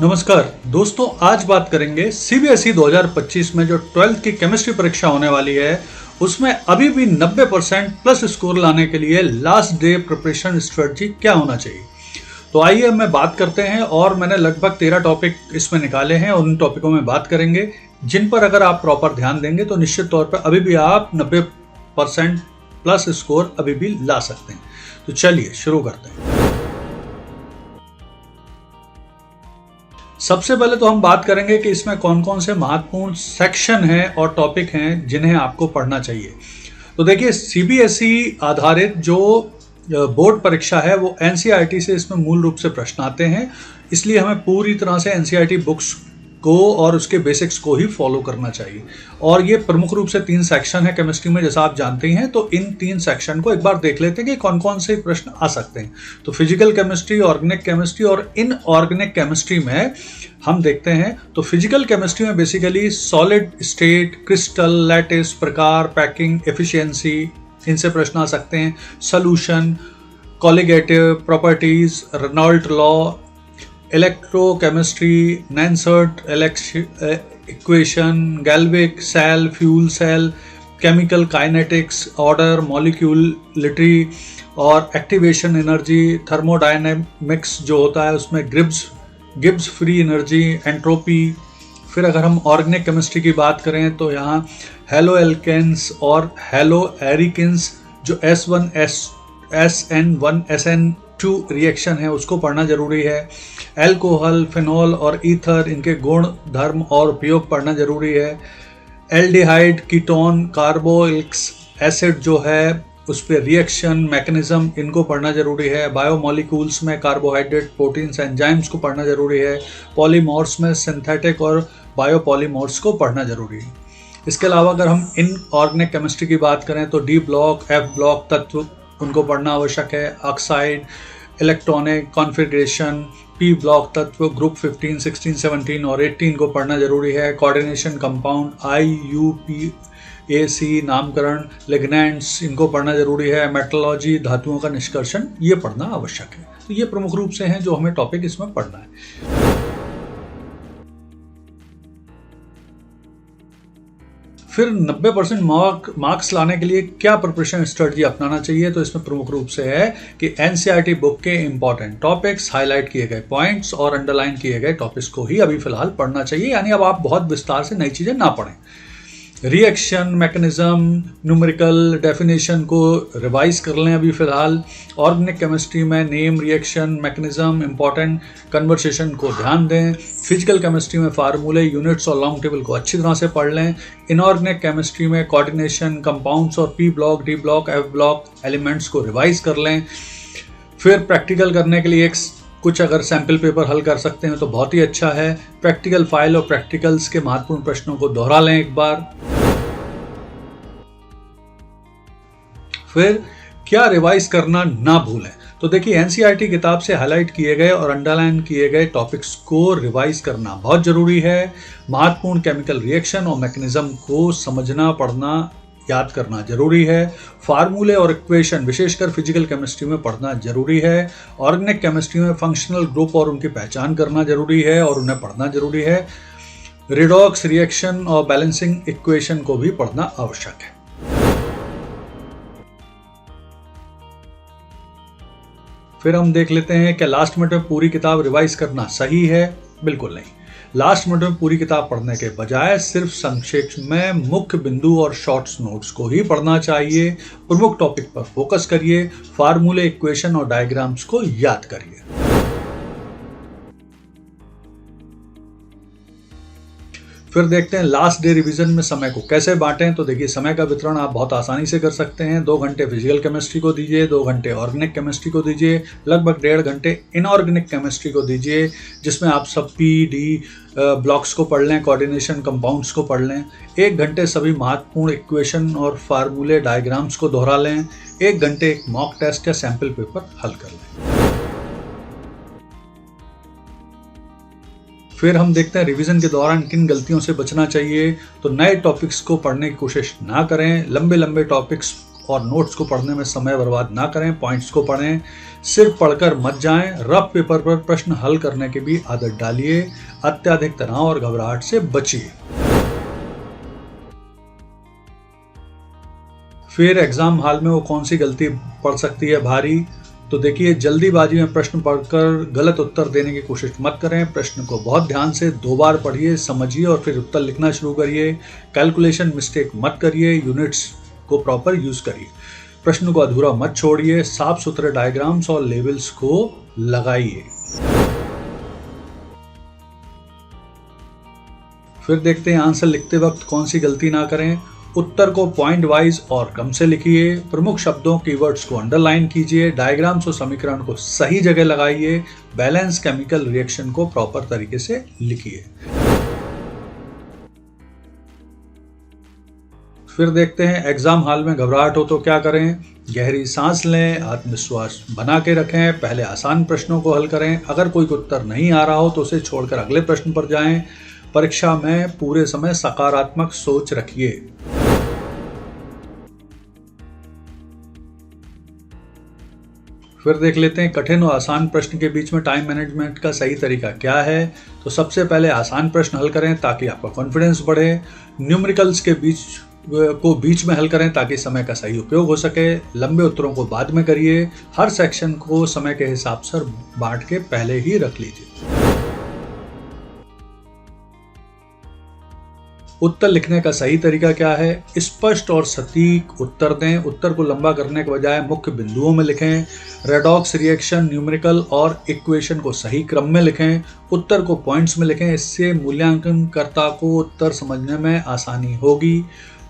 नमस्कार दोस्तों, आज बात करेंगे सीबीएसई 2025 में जो 12th की केमिस्ट्री परीक्षा होने वाली है उसमें अभी भी 90% प्लस स्कोर लाने के लिए लास्ट डे प्रिपरेशन स्ट्रेटजी क्या होना चाहिए। तो आइए मैं बात करते हैं और मैंने लगभग 13 टॉपिक इसमें निकाले हैं और उन टॉपिकों में बात करेंगे जिन पर अगर आप प्रॉपर ध्यान देंगे तो निश्चित तौर पर अभी भी आप 90% प्लस स्कोर अभी भी ला सकते हैं। तो चलिए शुरू करते हैं। सबसे पहले तो हम बात करेंगे कि इसमें कौन कौन से महत्वपूर्ण सेक्शन हैं और टॉपिक हैं जिन्हें आपको पढ़ना चाहिए। तो देखिए, सीबीएसई आधारित जो बोर्ड परीक्षा है वो एनसीईआरटी से इसमें मूल रूप से प्रश्न आते हैं, इसलिए हमें पूरी तरह से एनसीईआरटी बुक्स को और उसके बेसिक्स को ही फॉलो करना चाहिए। और ये प्रमुख रूप से 3 सेक्शन है केमिस्ट्री में, जैसा आप जानते ही हैं। तो इन 3 सेक्शन को एक बार देख लेते हैं कि कौन कौन से प्रश्न आ सकते हैं। तो फिजिकल केमिस्ट्री, ऑर्गेनिक केमिस्ट्री और इनऑर्गेनिक केमिस्ट्री में हम देखते हैं। तो फिजिकल केमिस्ट्री में basically solid state, crystal, lattice, प्रकार, पैकिंग, एफिशिएंसी, इनसे प्रश्न आ सकते हैं। Solution, colligative properties, Raoult law, electrochemistry, नैनसर्ट equation, galvanic cell, fuel cell, chemical kinetics, order, molecularity और एक्टिवेशन एनर्जी, थर्मोडायनेमिक्स जो होता है उसमें गिब्स फ्री एनर्जी, एंट्रोपी। फिर अगर हम ऑर्गेनिक केमिस्ट्री की बात करें तो यहाँ हेलो एल्केन्स और हेलो एरिकिन्स जो S1 SN1 SN2 रिएक्शन है उसको पढ़ना जरूरी है। एल्कोहल, फिनॉल और ईथर, इनके गुण, धर्म और उपयोग पढ़ना जरूरी है। एल्डिहाइड, कीटोन, कार्बोक्सिलिक एसिड जो है उस पर रिएक्शन मैकेनिज्म, इनको पढ़ना जरूरी है। बायोमोलिक्यूल्स में कार्बोहाइड्रेट, प्रोटीन्स, एंजाइम्स को पढ़ना जरूरी है। पॉलीमॉर्स में सिंथेटिक और बायोपॉलीमॉर्स को पढ़ना जरूरी है। इसके अलावा अगर हम इनऑर्गेनिक केमिस्ट्री की बात करें तो डी ब्लॉक, एफ ब्लॉक तत्व उनको पढ़ना आवश्यक है। Oxide, electronic configuration, P block तत्व, ग्रुप 15, 16, 17 और 18 को पढ़ना जरूरी है। कोऑर्डिनेशन कंपाउंड, IUPAC, नामकरण, लिग्नेंट्स, इनको पढ़ना जरूरी है। मेटलॉजी, धातुओं का निष्कर्षण, ये पढ़ना आवश्यक है। तो ये प्रमुख रूप से हैं जो हमें टॉपिक इसमें पढ़ना है। फिर 90% मार्क्स लाने के लिए क्या प्रिपरेशन स्ट्रेटजी अपनाना चाहिए। तो इसमें प्रमुख रूप से है कि एनसीईआरटी बुक के इंपॉर्टेंट टॉपिक्स, हाईलाइट किए गए पॉइंट्स और अंडरलाइन किए गए टॉपिक्स को ही अभी फिलहाल पढ़ना चाहिए, यानी अब आप बहुत विस्तार से नई चीज़ें ना पढ़ें। रिएक्शन मैकेनिज्म, न्यूमेरिकल डेफिनेशन को रिवाइज कर लें अभी फिलहाल। ऑर्गेनिक केमिस्ट्री में name, reaction mechanism, important conversation को ध्यान दें। फिजिकल केमिस्ट्री में फार्मूले, यूनिट्स और लॉन्ग टेबल को अच्छी तरह से पढ़ लें। इनऑर्गेनिक केमिस्ट्री में कोऑर्डिनेशन, कंपाउंड्स और P block, D block, F block elements को रिवाइज कर लें। फिर प्रैक्टिकल करने के लिए कुछ अगर सैम्पल पेपर हल कर सकते हैं तो बहुत ही अच्छा है। प्रैक्टिकल फाइल और प्रैक्टिकल्स के महत्वपूर्ण प्रश्नों को दोहरा लें एक बार। फिर क्या रिवाइज करना ना भूलें। तो देखिए, एनसीईआरटी किताब से हाईलाइट किए गए और अंडरलाइन किए गए टॉपिक्स को रिवाइज करना बहुत जरूरी है। महत्वपूर्ण केमिकल रिएक्शन और मैकेनिज्म को समझना, पढ़ना, याद करना जरूरी है। फार्मूले और इक्वेशन विशेषकर फिजिकल केमिस्ट्री में पढ़ना जरूरी है। ऑर्गेनिक केमिस्ट्री में फंक्शनल ग्रुप और उनकी पहचान करना जरूरी है और उन्हें पढ़ना जरूरी है। रिडॉक्स रिएक्शन और बैलेंसिंग इक्वेशन को भी पढ़ना आवश्यक है। फिर हम देख लेते हैं कि लास्ट मिनट में पूरी किताब रिवाइज करना सही है। बिल्कुल नहीं। लास्ट मिनट में पूरी किताब पढ़ने के बजाय सिर्फ संक्षेप में मुख्य बिंदु और शॉर्ट्स नोट्स को ही पढ़ना चाहिए। प्रमुख टॉपिक पर फोकस करिए। फार्मूले, इक्वेशन और डायग्राम्स को याद करिए। फिर देखते हैं लास्ट डे रिवीजन में समय को कैसे बांटें। तो देखिए, समय का वितरण आप बहुत आसानी से कर सकते हैं। 2 घंटे फिजिकल केमिस्ट्री को दीजिए, 2 घंटे ऑर्गेनिक केमिस्ट्री को दीजिए, लगभग 1.5 घंटे इनऑर्गेनिक केमिस्ट्री को दीजिए, जिसमें आप सब पी ब्लॉक्स को पढ़ लें, कोऑर्डिनेशन कंपाउंड्स को पढ़ लें। 1 घंटे सभी महत्वपूर्ण इक्वेशन और फार्मूले, डायग्राम्स को दोहरा लें। 1 घंटे एक मॉक टेस्ट या सैम्पल पेपर हल कर लें। फिर हम देखते हैं रिवीजन के दौरान किन गलतियों से बचना चाहिए। तो नए टॉपिक्स को पढ़ने की कोशिश ना करें। लंबे टॉपिक्स और नोट्स को पढ़ने में समय बर्बाद ना करें, पॉइंट्स को पढ़ें, सिर्फ पढ़कर मत जाएं। रफ पेपर पर प्रश्न हल करने की भी आदत डालिए। अत्यधिक तनाव और घबराहट से बचिए। फिर एग्जाम हॉल में वो कौन सी गलती पड़ सकती है भारी, तो देखिए, जल्दीबाजी में प्रश्न पढ़कर गलत उत्तर देने की कोशिश मत करें। प्रश्न को बहुत ध्यान से 2 बार पढ़िए, समझिए और फिर उत्तर लिखना शुरू करिए। कैलकुलेशन मिस्टेक मत करिए, यूनिट्स को प्रॉपर यूज करिए। प्रश्न को अधूरा मत छोड़िए, साफ सुथरे डायग्राम्स और लेबल्स को लगाइए। फिर देखते हैं आंसर लिखते वक्त कौन सी गलती ना करें। उत्तर को पॉइंट वाइज और क्रम से लिखिए। प्रमुख शब्दों कीवर्ड्स को अंडरलाइन कीजिए। डायग्राम्स और समीकरण को सही जगह लगाइए। बैलेंस केमिकल रिएक्शन को प्रॉपर तरीके से लिखिए। फिर देखते हैं एग्जाम हॉल में घबराहट हो तो क्या करें। गहरी सांस लें, आत्मविश्वास बना के रखें, पहले आसान प्रश्नों को हल करें। अगर कोई उत्तर नहीं आ रहा हो तो उसे छोड़कर अगले प्रश्न पर जाएं। परीक्षा में पूरे समय सकारात्मक सोच रखिए। फिर देख लेते हैं कठिन और आसान प्रश्न के बीच में टाइम मैनेजमेंट का सही तरीका क्या है। तो सबसे पहले आसान प्रश्न हल करें ताकि आपका कॉन्फिडेंस बढ़े। न्यूमेरिकल्स के बीच में हल करें ताकि समय का सही उपयोग हो सके। लंबे उत्तरों को बाद में करिए। हर सेक्शन को समय के हिसाब से बांट के पहले ही रख लीजिए। उत्तर लिखने का सही तरीका क्या है। स्पष्ट और सटीक उत्तर दें। उत्तर को लंबा करने के बजाय मुख्य बिंदुओं में लिखें। रेडॉक्स रिएक्शन, न्यूमेरिकल और इक्वेशन को सही क्रम में लिखें। उत्तर को पॉइंट्स में लिखें। इससे मूल्यांकनकर्ता को उत्तर समझने में आसानी होगी।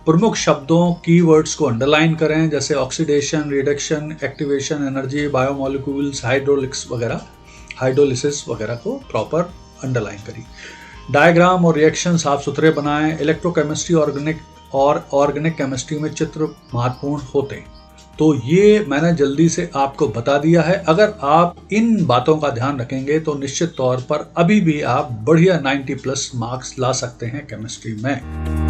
प्रमुख शब्दों कीवर्ड्स को अंडरलाइन करें, जैसे oxidation, reduction, activation, energy, biomolecules, hydrolysis वगैरह को प्रॉपर अंडरलाइन करिए। डायग्राम और रिएक्शन साफ सुथरे बनाएं। इलेक्ट्रोकेमिस्ट्री और ऑर्गेनिक केमिस्ट्री में चित्र महत्वपूर्ण होते हैं। तो ये मैंने जल्दी से आपको बता दिया है। अगर आप इन बातों का ध्यान रखेंगे तो निश्चित तौर पर अभी भी आप बढ़िया 90+ मार्क्स ला सकते हैं केमिस्ट्री में।